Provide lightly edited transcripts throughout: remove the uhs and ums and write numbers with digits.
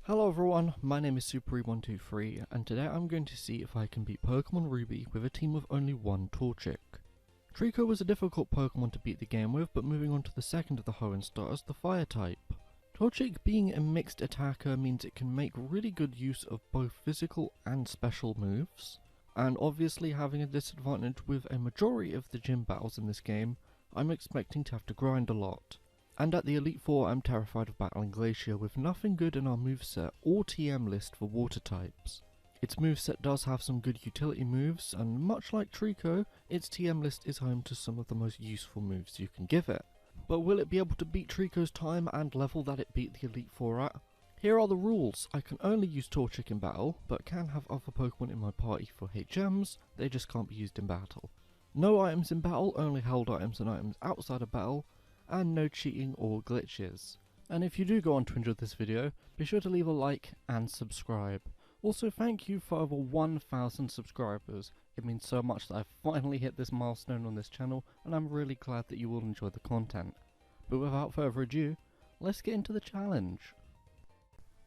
Hello everyone, my name is Super123 and today I'm going to see if I can beat Pokémon Ruby with a team of only one Torchic. Treecko was a difficult Pokémon to beat the game with, but moving on to the second of the Hoenn starters, the Fire type. Torchic being a mixed attacker means it can make really good use of both physical and special moves, and obviously having a disadvantage with a majority of the gym battles in this game, I'm expecting to have to grind a lot. And at the Elite Four I'm terrified of battling Glacier with nothing good in our moveset or TM list for water types. Its moveset does have some good utility moves, and much like Treecko, its TM list is home to some of the most useful moves you can give it. But will it be able to beat Treecko's time and level that it beat the Elite Four at? Here are the rules. I can only use Torchic in battle, but can have other Pokemon in my party for HMs, they just can't be used in battle. No items in battle, only held items and items outside of battle, and no cheating or glitches. And if you do go on to enjoy this video, be sure to leave a like and subscribe. Also, thank you for over 1,000 subscribers. It means so much that I've finally hit this milestone on this channel, and I'm really glad that you will enjoy the content. But without further ado, let's get into the challenge.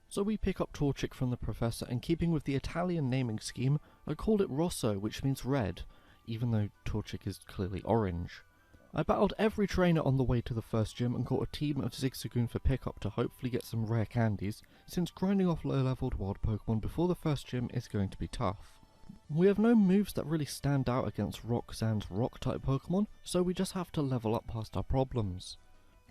So we pick up Torchic from the Professor, and keeping with the Italian naming scheme, I called it Rosso, which means red, even though Torchic is clearly orange. I battled every trainer on the way to the first gym and caught a team of Zigzagoon for pickup to hopefully get some rare candies, since grinding off low leveled wild Pokemon before the first gym is going to be tough. We have no moves that really stand out against Roxanne's rock type Pokemon, so we just have to level up past our problems.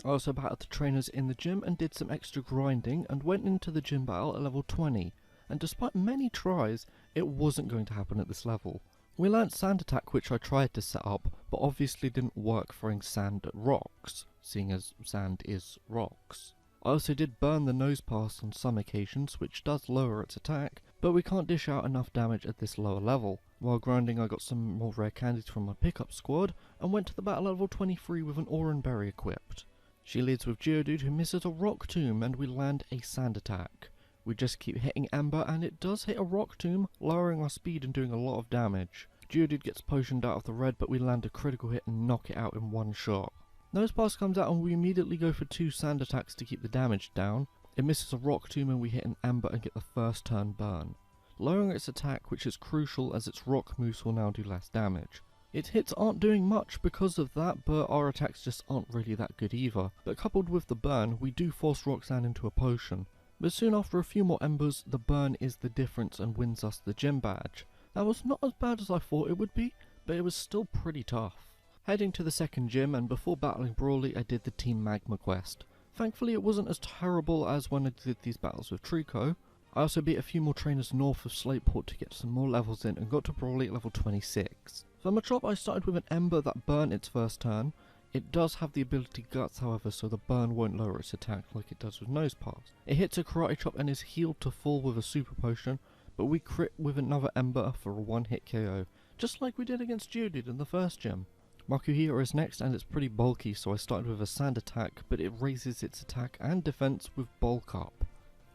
I also battled the trainers in the gym and did some extra grinding and went into the gym battle at level 20, and despite many tries, it wasn't going to happen at this level. We learnt Sand Attack, which I tried to set up, but obviously didn't work throwing sand at rocks, seeing as sand is rocks. I also did burn the nose pass on some occasions, which does lower its attack, but we can't dish out enough damage at this lower level. While grinding I got some more rare candies from my pickup squad, and went to the battle level 23 with an Oran Berry equipped. She leads with Geodude, who misses a Rock Tomb, and we land a Sand Attack. We just keep hitting Ember and it does hit a Rock Tomb, lowering our speed and doing a lot of damage. Geodude gets potioned out of the red, but we land a critical hit and knock it out in one shot. Nose Pass comes out and we immediately go for 2 Sand Attacks to keep the damage down. It misses a Rock Tomb and we hit an Ember and get the first turn burn, lowering its attack, which is crucial as its rock moves will now do less damage. Its hits aren't doing much because of that, but our attacks just aren't really that good either. But coupled with the burn, we do force Roxanne into a potion. But soon after a few more embers, the burn is the difference and wins us the gym badge. That was not as bad as I thought it would be, but it was still pretty tough. Heading to the second gym, and before battling Brawly I did the Team Magma quest. Thankfully it wasn't as terrible as when I did these battles with Treecko. I also beat a few more trainers north of Slateport to get some more levels in and got to Brawly at level 26. For my drop I started with an Ember that burnt its first turn. It does have the ability Guts however, so the burn won't lower its attack like it does with Nose Pass. It hits a Karate Chop and is healed to full with a Super Potion, but we crit with another Ember for a one-hit KO, just like we did against Geodude in the first gym. Makuhira is next and it's pretty bulky, so I started with a Sand Attack, but it raises its attack and defense with Bulk Up.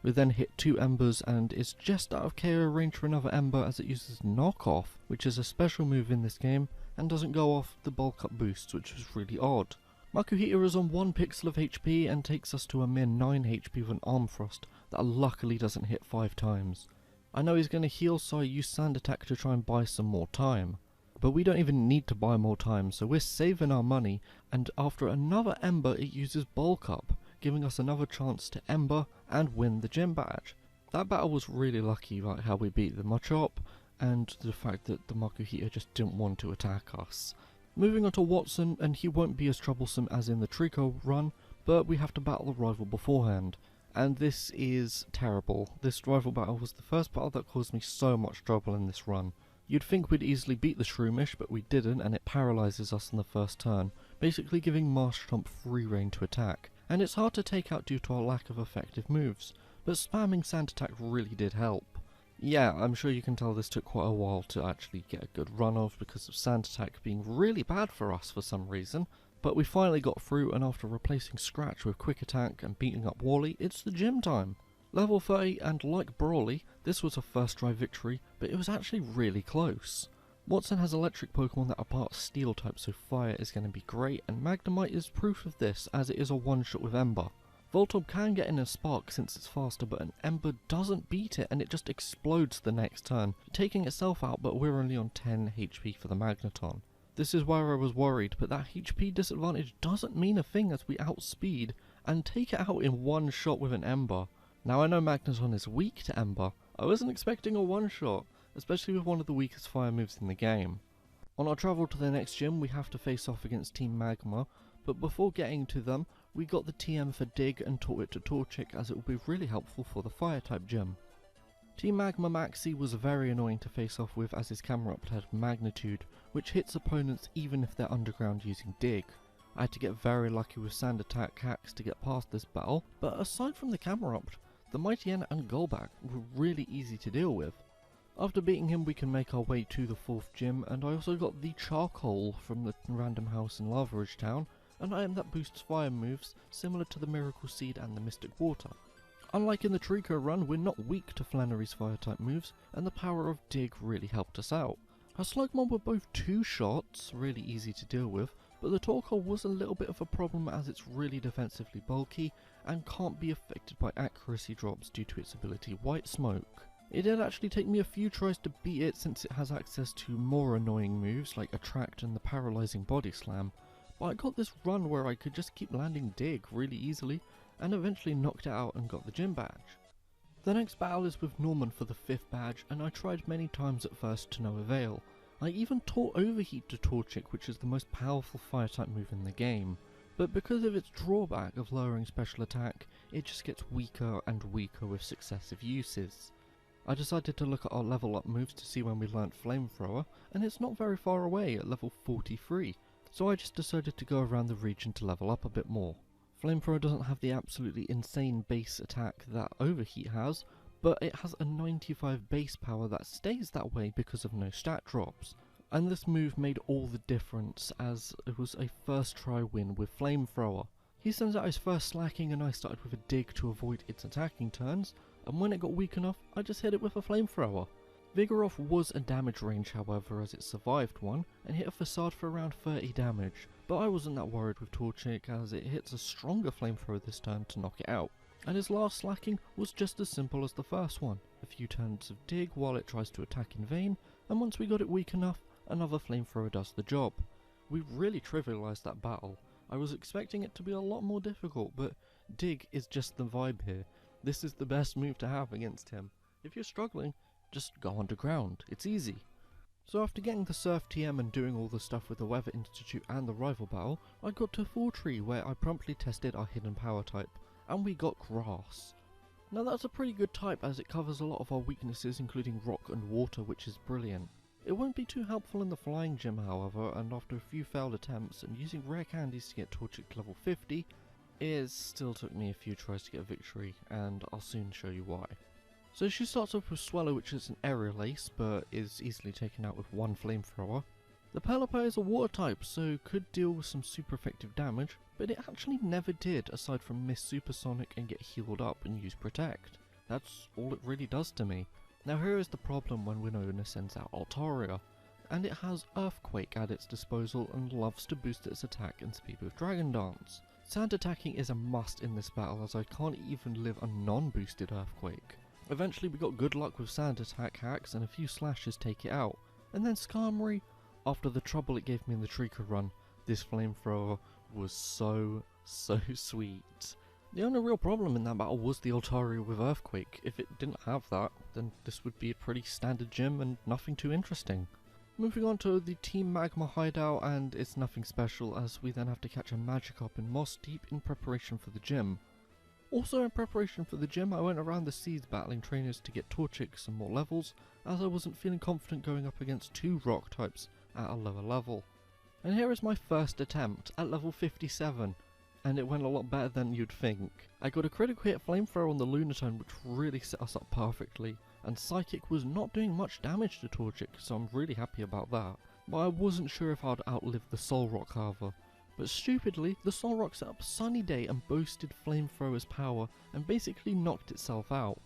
We then hit 2 Embers and is just out of KO range for another Ember as it uses Knock Off, which is a special move in this game, and doesn't go off the Bulk Up boosts, which was really odd. Makuhira is on 1 pixel of HP and takes us to a mere 9 HP with an Arm Thrust that luckily doesn't hit 5 times. I know he's going to heal, so I use Sand Attack to try and buy some more time. But we don't even need to buy more time, so we're saving our money, and after another Ember it uses Bulk Up, giving us another chance to Ember and win the gym badge. That battle was really lucky, like how we beat the Machop, and the fact that the Makuhira just didn't want to attack us. Moving on to Watson, and he won't be as troublesome as in the Treecko run, but we have to battle the rival beforehand. And this is terrible. This rival battle was the first battle that caused me so much trouble in this run. You'd think we'd easily beat the Shroomish, but we didn't, and it paralyzes us in the first turn, basically giving Marshtomp free reign to attack. And it's hard to take out due to our lack of effective moves, but spamming Sand Attack really did help. Yeah, I'm sure you can tell this took quite a while to actually get a good run of because of Sand Attack being really bad for us for some reason, but we finally got through, and after replacing Scratch with Quick Attack and beating up Wally, it's the gym time. Level 30, and like Brawly, this was a first try victory, but it was actually really close. Watson has electric Pokemon that are part Steel type, so Fire is going to be great, and Magnemite is proof of this as it is a one shot with Ember. Voltorb can get in a spark since it's faster, but an Ember doesn't beat it and it just explodes the next turn, taking itself out, but we're only on 10 HP for the Magneton. This is where I was worried, but that HP disadvantage doesn't mean a thing as we outspeed and take it out in one shot with an Ember. Now I know Magneton is weak to Ember, I wasn't expecting a one shot, especially with one of the weakest fire moves in the game. On our travel to the next gym we have to face off against Team Magma, but before getting to them we got the TM for Dig and taught it to Torchic as it will be really helpful for the fire type gym. Team Magma Maxi was very annoying to face off with as his camera up had magnitude, which hits opponents even if they're underground using Dig. I had to get very lucky with sand attack hacks to get past this battle, but aside from the camera up, the Mighty N and Golbat were really easy to deal with. After beating him we can make our way to the 4th gym, and I also got the Charcoal from the random house in Lava Ridge Town, an item that boosts fire moves similar to the Miracle Seed and the Mystic Water. Unlike in the Treecko run, we're not weak to Flannery's fire type moves, and the power of Dig really helped us out. Our Slugmon were both 2 shots, really easy to deal with, but the Torchic was a little bit of a problem as it's really defensively bulky and can't be affected by accuracy drops due to its ability White Smoke. It did actually take me a few tries to beat it since it has access to more annoying moves like Attract and the paralysing Body Slam, but I got this run where I could just keep landing Dig really easily and eventually knocked it out and got the gym badge. The next battle is with Norman for the 5th badge, and I tried many times at first to no avail. I even taught Overheat to Torchic, which is the most powerful fire type move in the game, but because of its drawback of lowering special attack, it just gets weaker and weaker with successive uses. I decided to look at our level up moves to see when we learnt Flamethrower, and it's not very far away at level 43, so I just decided to go around the region to level up a bit more. Flamethrower doesn't have the absolutely insane base attack that Overheat has, but it has a 95 base power that stays that way because of no stat drops. And this move made all the difference as it was a first try win with Flamethrower. He sends out his first slacking and I started with a Dig to avoid its attacking turns, and when it got weak enough I just hit it with a Flamethrower. Vigoroth was a damage range however, as it survived one and hit a facade for around 30 damage, but I wasn't that worried with Torchic as it hits a stronger Flamethrower this turn to knock it out. And his last slacking was just as simple as the first one, a few turns of Dig while it tries to attack in vain, and once we got it weak enough, another Flamethrower does the job. We really trivialised that battle. I was expecting it to be a lot more difficult, but Dig is just the vibe here. This is the best move to have against him. If you're struggling, just go underground, it's easy. So after getting the Surf TM and doing all the stuff with the Weather Institute and the rival battle, I got to Fortree where I promptly tested our hidden power type, and we got Grass. Now that's a pretty good type as it covers a lot of our weaknesses including rock and water, which is brilliant. It won't be too helpful in the flying gym however, and after a few failed attempts and using rare candies to get Torchic to level 50, it still took me a few tries to get a victory, and I'll soon show you why. So she starts off with Swallow, which is an aerial ace, but is easily taken out with one Flamethrower. The Pelipper is a water type, so could deal with some super effective damage, but it actually never did aside from miss Supersonic and get healed up and use Protect. That's all it really does to me. Now here is the problem when Winona sends out Altaria, and it has Earthquake at its disposal and loves to boost its attack and speed with Dragon Dance. Sand attacking is a must in this battle as I can't even live a non-boosted Earthquake. Eventually we got good luck with sand attack hacks and a few slashes take it out, and then Skarmory, after the trouble it gave me in the Treecko run, this Flamethrower was so sweet. The only real problem in that battle was the Altaria with Earthquake. If it didn't have that, then this would be a pretty standard gym and nothing too interesting. Moving on to the Team Magma hideout, and it's nothing special as we then have to catch a Magikarp in Moss Deep in preparation for the gym. Also in preparation for the gym I went around the seas battling trainers to get Torchic some more levels, as I wasn't feeling confident going up against 2 rock types at a lower level. And here is my first attempt at level 57, and it went a lot better than you'd think. I got a critical hit Flamethrower on the Lunatone which really set us up perfectly, and Psychic was not doing much damage to Torchic, so I'm really happy about that. But I wasn't sure if I'd outlive the Soul Rock however. But stupidly, the Soul Rock set up Sunny Day and boasted Flamethrower's power and basically knocked itself out.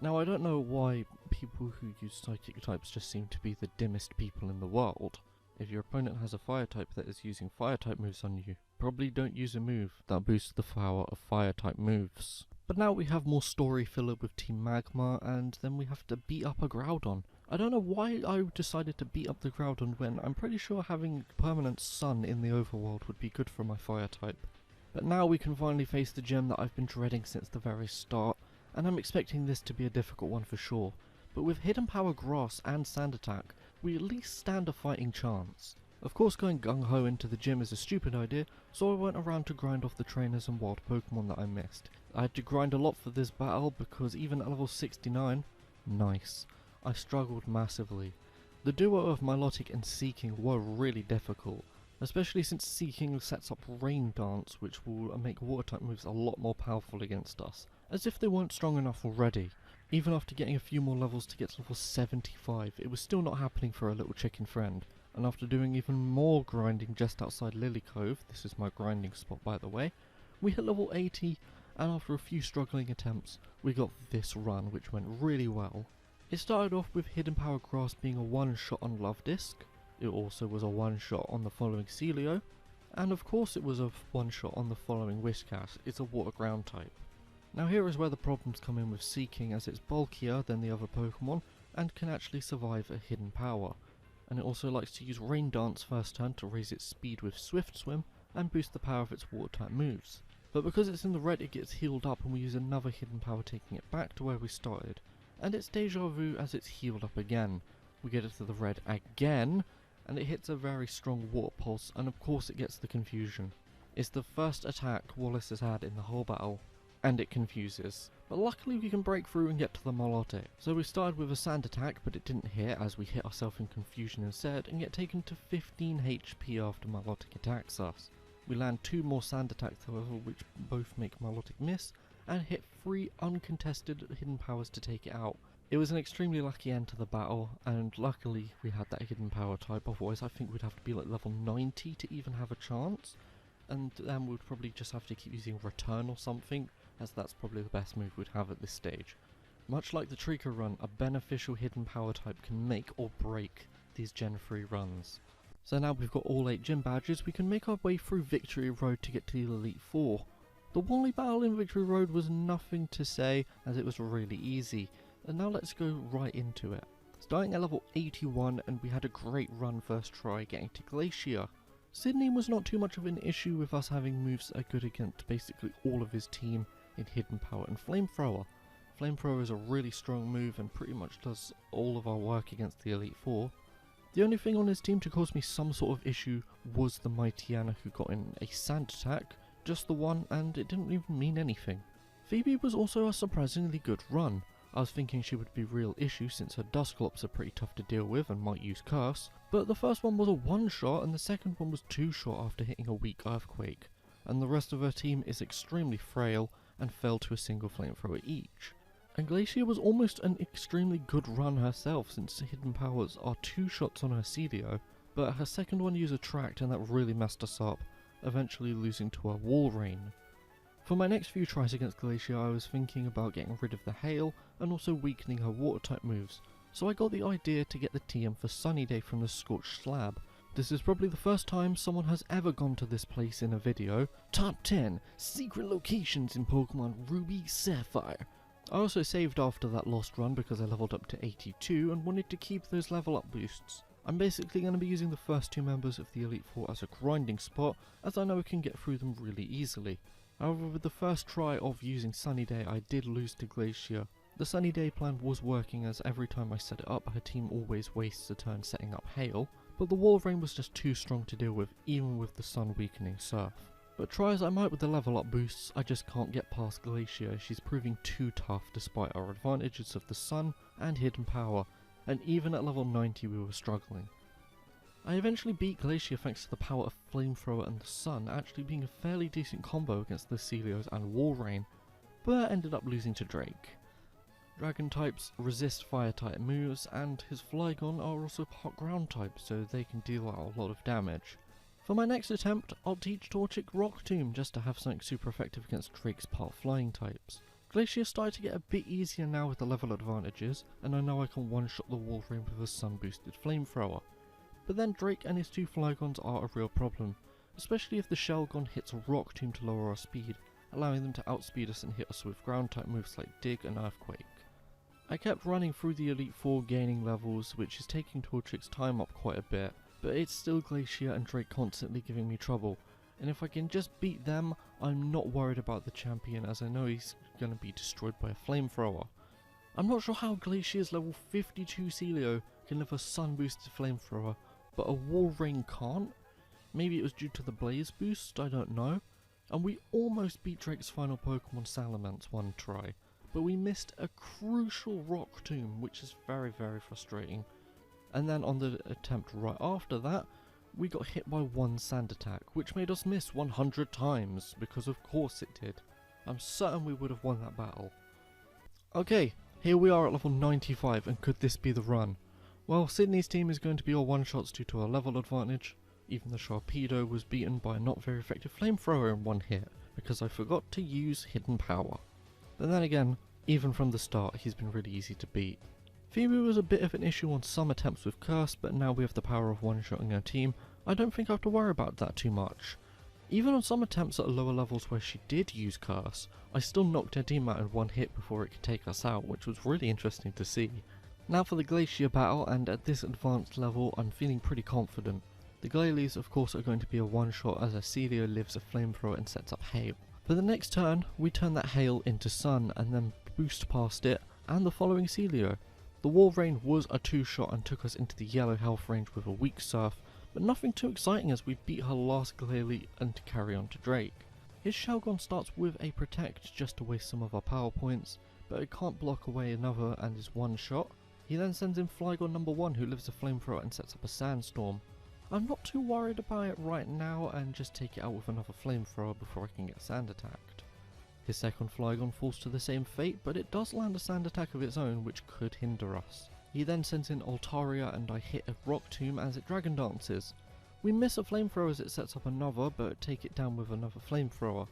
Now I don't know why people who use Psychic types just seem to be the dimmest people in the world. If your opponent has a Fire type that is using Fire type moves on you, Probably don't use a move that boosts the power of fire type moves. But now we have more story filler with Team Magma, and then we have to beat up a Groudon. I don't know why I decided to beat up the Groudon when I'm pretty sure having permanent sun in the overworld would be good for my fire type. But now we can finally face the gym that I've been dreading since the very start, and I'm expecting this to be a difficult one for sure. But with Hidden Power Grass and Sand Attack, we at least stand a fighting chance. Of course, going gung-ho into the gym is a stupid idea, so I went around to grind off the trainers and wild Pokemon that I missed. I had to grind a lot for this battle because even at level 69, nice, I struggled massively. The duo of Milotic and Seeking were really difficult, especially since Seeking sets up Rain Dance, which will make water-type moves a lot more powerful against us, as if they weren't strong enough already. Even after getting a few more levels to get to level 75, it was still not happening for our little chicken friend. And after doing even more grinding just outside Lily Cove, this is my grinding spot by the way, we hit level 80, and after a few struggling attempts, we got this run, which went really well. It started off with Hidden Power Grass being a one-shot on Love Disc, it also was a one-shot on the following Celio, and of course it was a one-shot on the following Whiscash. It's a water ground type. Now here is where the problems come in with Seeking, as it's bulkier than the other Pokemon, and can actually survive a hidden power. And it also likes to use Rain Dance first turn to raise its speed with Swift Swim and boost the power of its water type moves. But because it's in the red, it gets healed up and we use another hidden power, taking it back to where we started. And it's Deja Vu as it's healed up again. We get it to the red again, and it hits a very strong water pulse, and of course it gets the confusion. It's the first attack Wallace has had in the whole battle, and it confuses. But luckily we can break through and get to the Milotic. So we started with a sand attack, but it didn't hit as we hit ourselves in confusion instead and get taken to 15 HP after Milotic attacks us. We land 2 more sand attacks however, which both make Milotic miss, and hit 3 uncontested hidden powers to take it out. It was an extremely lucky end to the battle, and luckily we had that hidden power type, otherwise I think we'd have to be like level 90 to even have a chance. And then we'd probably just have to keep using Return or something, as that's probably the best move we'd have at this stage. Much like the Treecko run, a beneficial hidden power type can make or break these Gen 3 runs. So now we've got all 8 gym badges, we can make our way through Victory Road to get to the Elite 4. The Wally battle in Victory Road was nothing to say, as it was really easy, and now let's go right into it. Starting at level 81, and we had a great run first try getting to Glacier. Sydney was not too much of an issue with us having moves that are good against basically all of his team in Hidden Power and Flamethrower. Flamethrower is a really strong move and pretty much does all of our work against the Elite 4. The only thing on his team to cause me some sort of issue was the Mightyena, who got in a sand attack, just the one, and it didn't even mean anything. Phoebe was also a surprisingly good run. I was thinking she would be a real issue since her Dusclops are pretty tough to deal with and might use Curse, but the first one was a one-shot and the second one was 2-shot after hitting a weak Earthquake, and the rest of her team is extremely frail and fell to a single Flamethrower each. And Glacier was almost an extremely good run herself since Hidden Powers are 2 shots on her Celio, but her second one used Attract and that really messed us up, eventually losing to her Wall Rain. For my next few tries against Glacier, I was thinking about getting rid of the Hail and also weakening her water type moves, so I got the idea to get the TM for Sunny Day from the Scorched Slab. This is probably the first time someone has ever gone to this place in a video. Top 10 secret locations in Pokemon Ruby Sapphire. I also saved after that lost run because I leveled up to 82 and wanted to keep those level up boosts. I'm basically going to be using the first 2 members of the Elite 4 as a grinding spot, as I know I can get through them really easily. However, with the first try of using Sunny Day, I did lose to Glacier. The Sunny Day plan was working, as every time I set it up, her team always wastes a turn setting up Hail, but the Wall Rain was just too strong to deal with, even with the Sun weakening Surf. But try as I might with the level up boosts, I just can't get past Glacier. She's proving too tough despite our advantages of the Sun and Hidden Power, and even at level 90 we were struggling. I eventually beat Glacier thanks to the power of Flamethrower and the Sun actually being a fairly decent combo against the Celios and Wall Rain, but ended up losing to Drake. Dragon types resist fire type moves, and his Flygon are also hot ground types, so they can deal out a lot of damage. For my next attempt, I'll teach Torchic Rock Tomb just to have something super effective against Drake's part flying types. Glacier started to get a bit easier now with the level advantages, and I know I can one-shot the Wall Rain with a sun boosted Flamethrower. But then Drake and his 2 Flygons are a real problem, especially if the Shelgon hits a Rock Tomb to lower our speed, allowing them to outspeed us and hit us with ground type moves like Dig and Earthquake. I kept running through the Elite Four gaining levels, which is taking Torchic's time up quite a bit, but it's still Glacier and Drake constantly giving me trouble, and if I can just beat them, I'm not worried about the champion, as I know he's going to be destroyed by a flamethrower. I'm not sure how Glacier's level 52 Celio can live a sun boosted flamethrower, but a Wall Rain can't. Maybe it was due to the blaze boost, I don't know. And we almost beat Drake's final Pokemon Salamence one try, but we missed a crucial Rock Tomb, which is very frustrating. And then on the attempt right after that, we got hit by one Sand Attack, which made us miss 100 times, because of course it did. I'm certain we would have won that battle. Okay, here we are at level 95, and could this be the run? Well, Sydney's team is going to be all one-shots due to a level advantage. Even the Sharpedo was beaten by a not very effective flamethrower in one hit, because I forgot to use Hidden Power. But then again, even from the start, he's been really easy to beat. Phoebe was a bit of an issue on some attempts with Curse, but now we have the power of one-shotting her team, I don't think I have to worry about that too much. Even on some attempts at lower levels where she did use Curse, I still knocked her team out in one hit before it could take us out, which was really interesting to see. Now for the Glacier Battle, and at this advanced level I'm feeling pretty confident. The Glalie of course are going to be a one-shot as Celio lives a flamethrower and sets up Hail. For the next turn, we turn that Hail into Sun and then boost past it and the following Celio. The Wall Rain was a two-shot and took us into the yellow health range with a weak Surf, but nothing too exciting as we beat her last Glalie and to carry on to Drake. His Shelgon starts with a Protect just to waste some of our power points, but it can't block away another and is one shot. He then sends in Flygon number 1 who lives a flamethrower and sets up a Sandstorm. I'm not too worried about it right now and just take it out with another flamethrower before I can get Sand attacked. His second Flygon falls to the same fate, but it does land a Sand attack of its own which could hinder us. He then sends in Altaria and I hit a Rock Tomb as it Dragon Dances. We miss a flamethrower as it sets up another, but take it down with another flamethrower.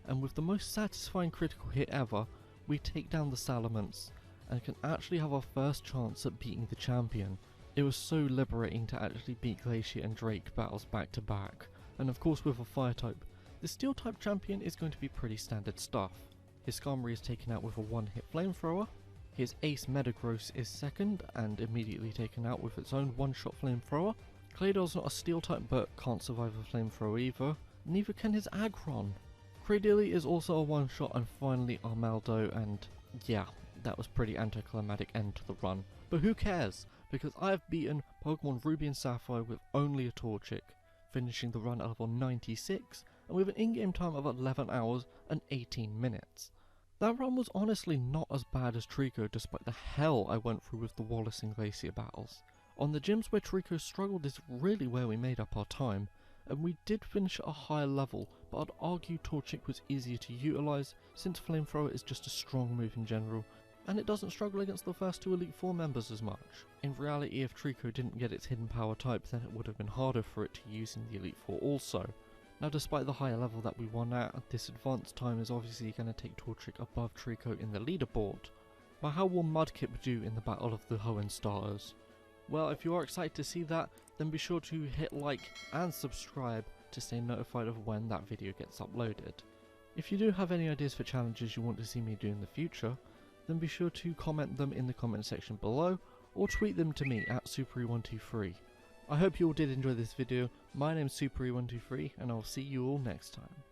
And with the most satisfying critical hit ever, we take down the Salamence and can actually have our first chance at beating the champion. It was so liberating to actually beat Glacier and Drake battles back to back, and of course with a fire type. The steel type champion is going to be pretty standard stuff. His Skarmory is taken out with a one hit flamethrower, his ace Metagross is second and immediately taken out with its own one shot flamethrower. Claydol's not a steel type but can't survive a flamethrower either, neither can his Aggron. Cradily is also a one shot, and finally Armaldo, and yeah, that was pretty anticlimactic end to the run. But who cares, because I have beaten Pokemon Ruby and Sapphire with only a Torchic, finishing the run at level 96 and with an in-game time of 11 hours and 18 minutes. That run was honestly not as bad as Treecko despite the hell I went through with the Wallace and Glacier battles. On the gyms where Treecko struggled is really where we made up our time, and we did finish at a higher level, but I'd argue Torchic was easier to utilise since Flamethrower is just a strong move in general, and it doesn't struggle against the first two Elite Four members as much. In reality, if Treecko didn't get its hidden power type, then it would have been harder for it to use in the Elite Four also. Now despite the higher level that we won at, this advanced time is obviously going to take Torchic above Treecko in the leaderboard. But how will Mudkip do in the battle of the Hoenn starters? Well, if you are excited to see that, then be sure to hit like and subscribe to stay notified of when that video gets uploaded. If you do have any ideas for challenges you want to see me do in the future, then be sure to comment them in the comment section below or tweet them to me at Supery123. I hope you all did enjoy this video. My name's Supery123 and I'll see you all next time.